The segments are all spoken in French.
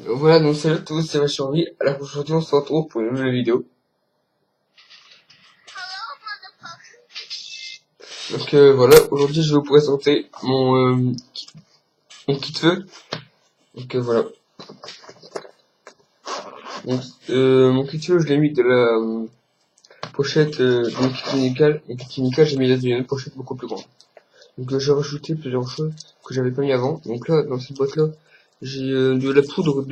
Voilà, donc salut à tous, c'est ma survie. Alors aujourd'hui on se retrouve pour une nouvelle vidéo. Donc voilà, aujourd'hui je vais vous présenter mon kit feu. Donc voilà. Donc, mon kit feu je l'ai mis de la pochette de mon kit médical. Mon kit médical j'ai mis dans une pochette beaucoup plus grande. Donc j'ai rajouté plusieurs choses que j'avais pas mis avant. Donc là, dans cette boîte là, j'ai de la poudre hop,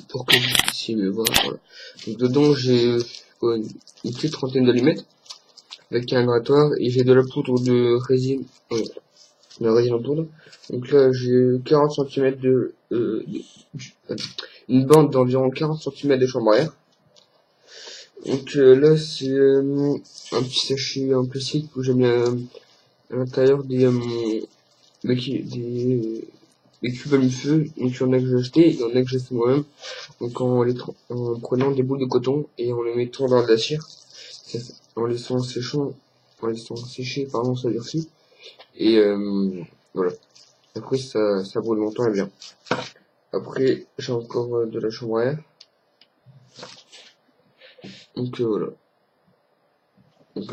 pour que vous puissiez me voir. Voilà. Donc dedans j'ai une petite trentaine d'allumettes avec un grattoir et j'ai de la poudre de résine, en poudre. Donc là j'ai 40 cm une bande d'environ 40 cm de chambre à air. Donc là c'est un petit sachet en plastique que j'ai mis à l'intérieur des cubes à feu. Donc il y en a que j'ai acheté, il y en a que j'ai fait moi-même. Donc en prenant des boules de coton et en les mettant dans de la cire, en laissant sécher, pardon, ça durcit. Et voilà. Après ça brûle longtemps et bien. Après j'ai encore de la chambre à air. Donc voilà. Donc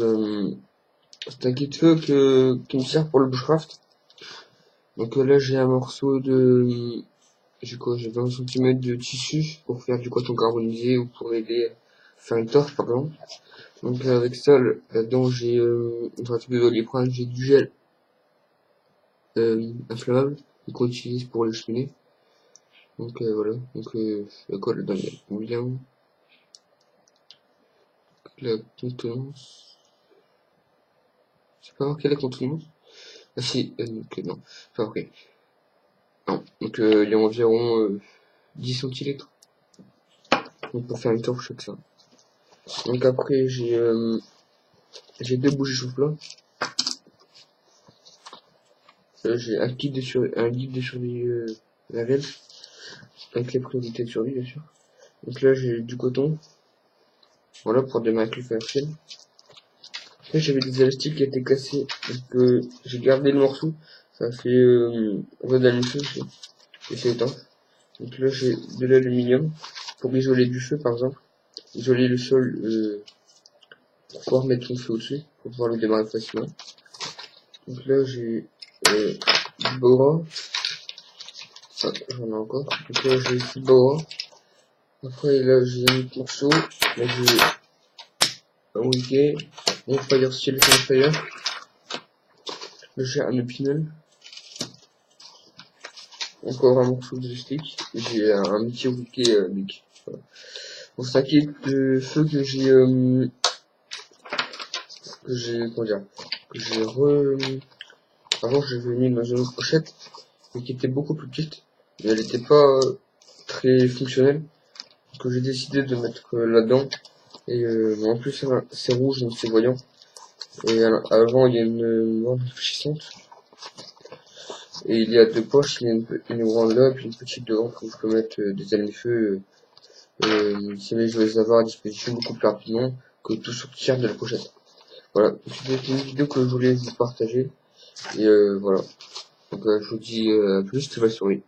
c'est un kit feu qui me sert pour le bushcraft. Donc là j'ai un morceau de j'ai 20 cm de tissu pour faire du coton carbonisé ou pour aider à faire une torche par exemple. Donc avec ça, là-dedans j'ai une trace de Doliprane, j'ai du gel inflammable qu'on utilise pour les cheminées. Donc voilà, donc la colle là-dedans il y a bien la contenance. C'est pas marqué la contenance? Ah si, donc non, c'est pas marqué. Non, donc il y a environ 10 centilitres. Donc pour faire une torche avec ça. Donc après j'ai deux bougies chauffe-plat. J'ai un guide de survie Lavel, avec les priorités de survie bien sûr. Donc là j'ai du coton, voilà pour démarrer avec le fer à Là j'avais des élastiques qui étaient cassés, donc j'ai gardé le morceau, ça fait redallumer et c'est étanche. Donc là j'ai de l'aluminium pour isoler du feu par exemple, isoler le sol pour pouvoir mettre son feu au-dessus, pour pouvoir le démarrer facilement. Donc là j'ai du boa, j'en ai encore. Donc là j'ai du boa. Après là j'ai un autre morceau, là j'ai un wiki, un fire steel fire. Là j'ai un épinal, encore un morceau de stick, et j'ai un petit wiki bic. Voilà. Bon, c'est un kit de feu que j'ai comment dire, avant je l'avais mis dans une autre pochette, mais qui était beaucoup plus petite, et elle était pas très fonctionnelle, que j'ai décidé de mettre là-dedans. Et en plus c'est rouge donc c'est voyant. Et avant il y a une lampe réfléchissante. Et il y a deux poches, il y a une grande là, puis une petite devant où je peux mettre des allumes-feu si je veux les avoir à disposition beaucoup plus rapidement que tout sortir de la pochette. Voilà, c'était une vidéo que je voulais vous partager. Et voilà. Donc je vous dis à plus, c'était ma souris.